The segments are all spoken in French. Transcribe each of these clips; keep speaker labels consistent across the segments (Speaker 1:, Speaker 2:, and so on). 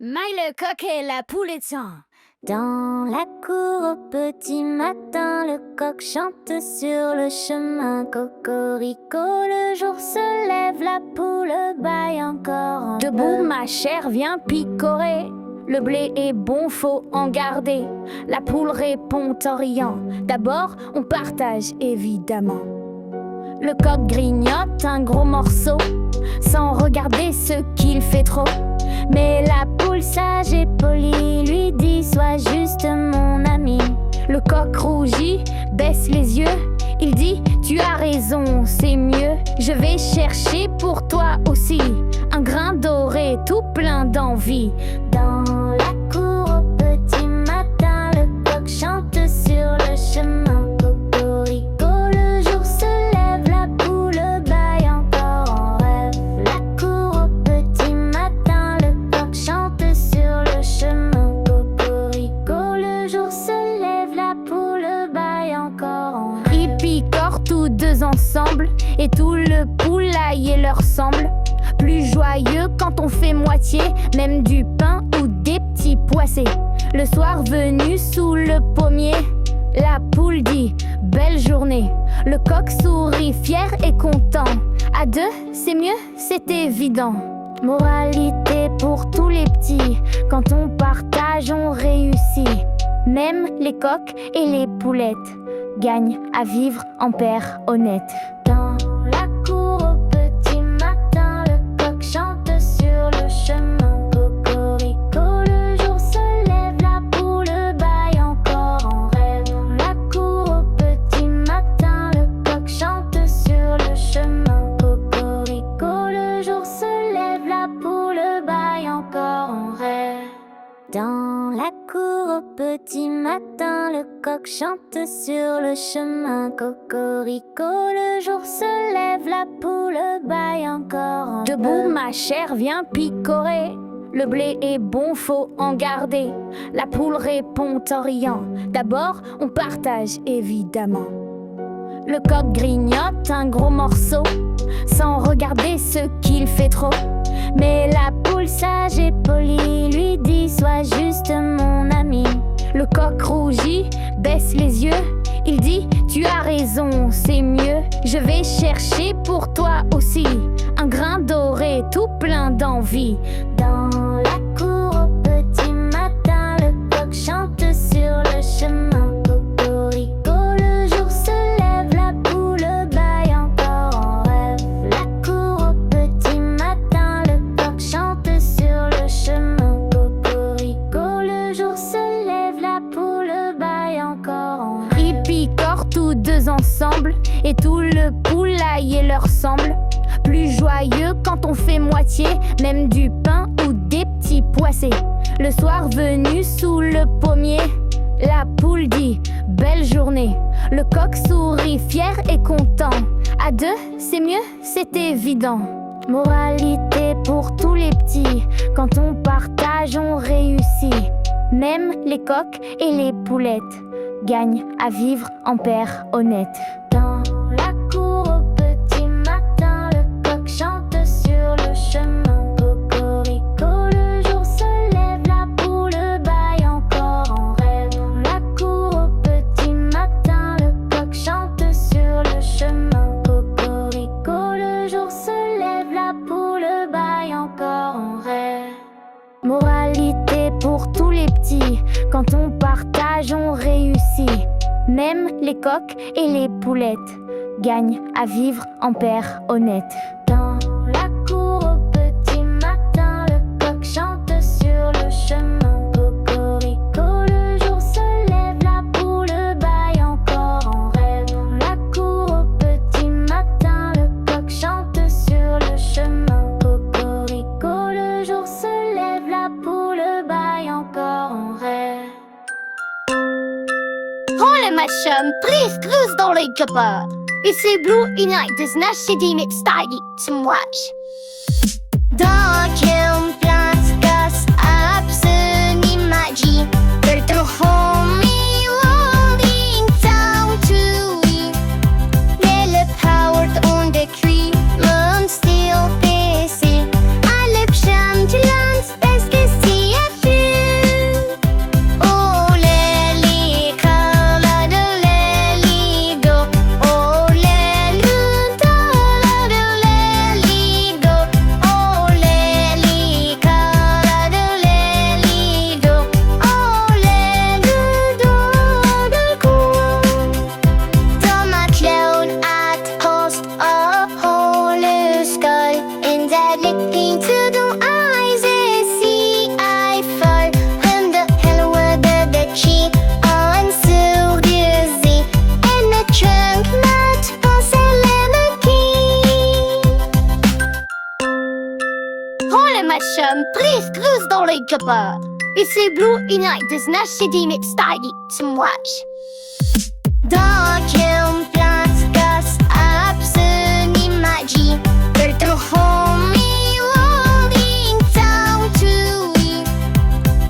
Speaker 1: Maille le coq et la poulettin.
Speaker 2: Dans la cour au petit matin, le coq chante sur le chemin. Cocorico, le jour se lève, la poule bâille encore.
Speaker 1: Debout, ma chère vient picorer. Le blé est bon, faut en garder. La poule répond en riant. D'abord, on partage évidemment. Le coq grignote un gros morceau, sans regarder ce qu'il fait trop. Mais la poule sage et polie lui dit: sois juste mon ami. Le coq rougit, baisse les yeux, il dit: tu as raison, c'est mieux. Je vais chercher pour toi aussi un grain doré tout plein d'envie.
Speaker 2: Dans la cour au petit matin, le coq chante sur le chemin. Cocorico, le jour se lève, la poule bâille encore en rêve. La cour au petit matin, le coq chante sur le chemin. Cocorico, le jour se lève, la poule bâille encore en rêve.
Speaker 1: Ils picorent tous deux ensemble et tout le poulailler leur semble plus joyeux quand on fait moitié, même du pain ou des petits poissés. Le soir venu sous le pommier, la poule dit: belle journée. Le coq sourit fier et content. À deux, c'est mieux, c'est évident.
Speaker 2: Moralité pour tous les petits, quand on partage, on réussit.
Speaker 1: Même les coqs et les poulettes gagnent à vivre en paire honnête.
Speaker 2: Dans la cour au petit matin, le coq chante sur le chemin. Cocorico, le jour se lève, la poule bâille encore en rêve. Dans la cour au petit matin, le coq chante sur le chemin. Cocorico, le jour se lève, la poule bâille encore en rêve. Dans la cour au petit matin, le coq chante sur le chemin. Cocorico, le jour se lève, la poule bâille encore en
Speaker 1: Debout,
Speaker 2: rêve.
Speaker 1: ma chère vient picorer. Le blé est bon, faut en garder. La poule répond en riant. D'abord, on partage évidemment. Le coq grignote un gros morceau, sans regarder ce qu'il fait trop.
Speaker 2: Mais la poule sage et polie lui dit: sois juste mon ami.
Speaker 1: Le coq rougit, baisse les yeux, il dit: tu as raison, c'est mieux. Je vais chercher pour toi aussi un grain doré tout plein d'envie.
Speaker 2: Dans la cour au petit matin, le coq chante sur le chemin. Cocorico, le jour se lève, la poule bâille encore en rêve. La cour au petit matin, le coq chante sur le chemin. Cocorico, le jour se lève, la poule bâille encore en rêve.
Speaker 1: Ils picorent tous deux ensemble et tout le poulailler leur semble plus joyeux quand on fait moitié, même du pain ou des petits poissés. Le soir venu sous le pommier, la poule dit: belle journée. Le coq sourit fier et content. À deux, c'est mieux, c'est évident.
Speaker 2: Moralité pour tous les petits, quand on partage, on réussit.
Speaker 1: Même les coqs et les poulettes gagnent à vivre en paire honnête.
Speaker 2: Dans la cour au petit matin, le coq chante sur le chemin. Cocorico, le jour se lève, la poule bâille encore en rêve. Dans la cour au petit matin, le coq chante sur le chemin. Cocorico, le jour se lève, la poule bâille encore en rêve.
Speaker 1: Moralité pour tous les petits, quand on partage, on réussit. Même les coqs et les poulettes gagnent à vivre en paire honnête.
Speaker 2: Dans la cour au petit matin, le coq chante sur le chemin. Cocorico, le jour se lève, la poule bâille encore en rêve. Dans la cour au petit matin, le coq chante sur le chemin. Cocorico, le jour se lève, la poule bâille encore en rêve.
Speaker 3: Håller matchen prisgrus dåliga på. Vi ser Blue Uniteds national stagi som watch. Dagen platskas absolut magi. There's no home in town to be. Lille powered on the tree, men still busy. Alle fram till lands bästa copains. Et c'est Blue Unite des Nashidi Mixtagi Tumwatch. Dagen plats gas abseni magi. Bertel homie loading down to we.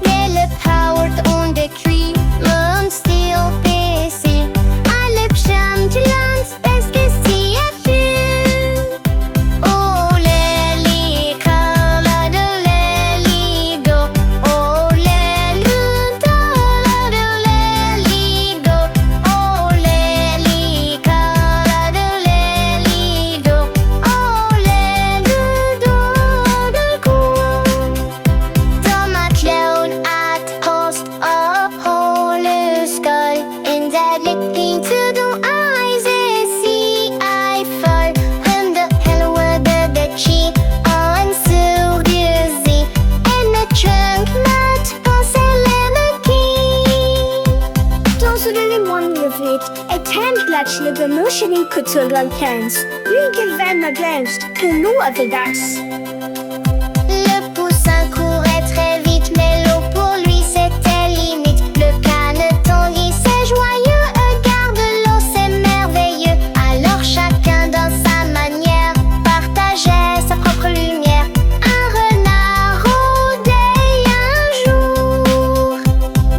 Speaker 3: Nelle powered on the tree. Lund still busy. Alle psham till lands bäst see a few. Oh lily color the lily go. Oh lily color the lily go. Oh lily color the lily go. Oh lily do the go. Dans ma clown at host up whole skull. In that looking to the eyes see I fall. And the hell were the cheek on so dizzy. And the trunk mat pensar key.
Speaker 1: Dans le monde levet, et tändlatch le bemotion kulturen känns. Vilken vänner glänst, hur lovar dags.
Speaker 3: Le poussin courait très vite, mais l'eau pour lui c'était limite. Le caneton glissait joyeux, regarde l'eau c'est merveilleux. Alors chacun dans sa manière partageait sa propre lumière. Un renard rôdait un jour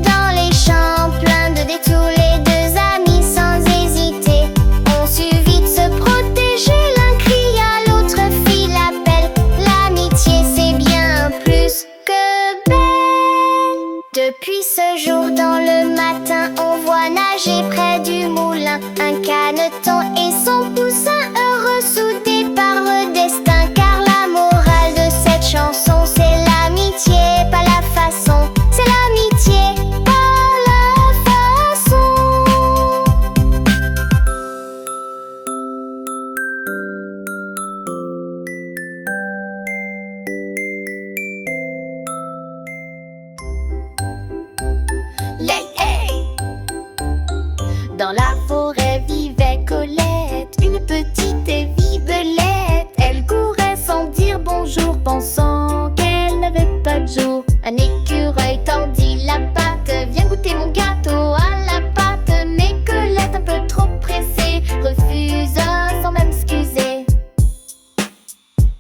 Speaker 3: dans les champs pleins de détours. Les deux amis sans hésiter ont su vite se protéger. L'un cria, l'autre fit l'appel. L'amitié c'est bien plus que belle. Depuis ce jour dans le matin, on voit nager près du moulin un caneton et son poussin heureux soudés par le destin. Car la morale de cette chanson c'est l'amitié, pas la façon. C'est l'amitié, pas la façon. Dans la forêt vivait Colette, une petite et vive belette. Elle courait sans dire bonjour, pensant qu'elle n'avait pas de jour. Un écureuil tendit la patte, viens goûter mon gâteau à la pâte. Mais Colette, un peu trop pressée, refusa sans même s'excuser.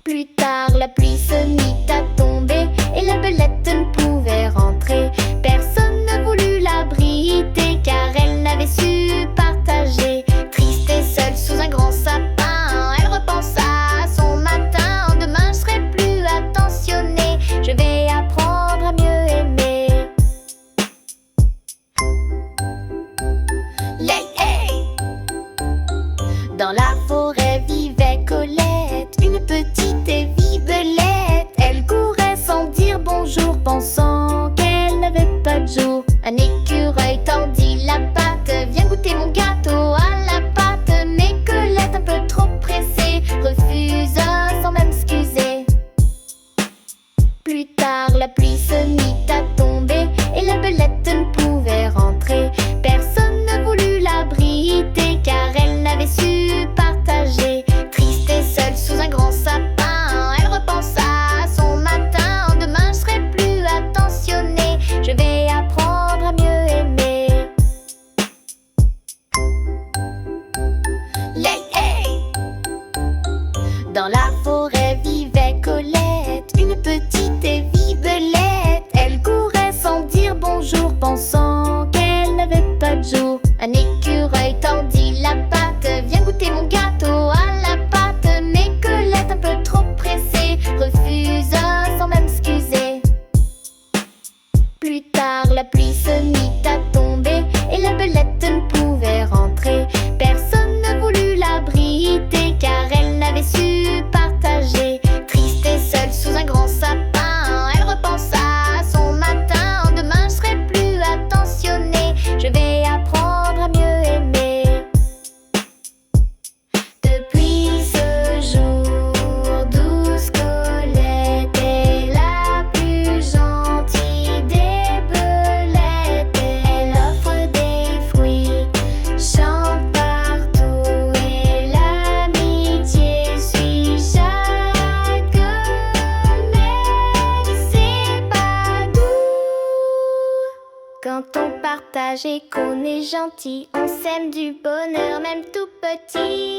Speaker 3: Plus tard, la pluie se mit à tomber et la belette ne pouvait rentrer. Personne ne voulut l'abriter car elle n'avait su partager. Triste et seule sous un grand sapin, elle repensa à son matin. Demain je serai plus attentionnée, je vais apprendre à mieux aimer. Dans la forêt vivait Colette, une petite et vive belette. Elle courait sans dire bonjour, pensant qu'elle n'avait pas de jour. Un écureuil tendit la patte, viens goûter mon gâteau à la pâte. Mais Colette, un peu trop pressée, refusa sans même s'excuser. Plus tard, la pluie se mit à tomber et la belette ne pouvait rentrer. Personne ne voulut l'abriter car elle n'avait su partager. Triste et seule sous un grand sapin, elle repensa à son matin. Demain je serai plus attentionnée, je vais apprendre à mieux aimer. Dans la forêt vivait Colette, une petite et vive belette. Elle courait sans dire bonjour, pensant qu'elle n'avait pas de jour. Un écureuil tendit la patte, viens goûter mon gâteau à la pâte. Mais Colette, un peu trop pressée, refusa sans même s'excuser. Plus tard, la pluie se mit à tomber et la belette ne pouvait rentrer. Personne ne voulut l'abriter car elle n'avait su partager. Triste et seule sous un grand sapin, elle repensa à son matin. Demain je serai plus attentionnée, je vais apprendre à mieux aimer. Depuis ce jour, douce Colette est la plus gentille des belettes. Elle offre des fruits Quand on partage et qu'on est gentil, on sème du bonheur, même tout petit.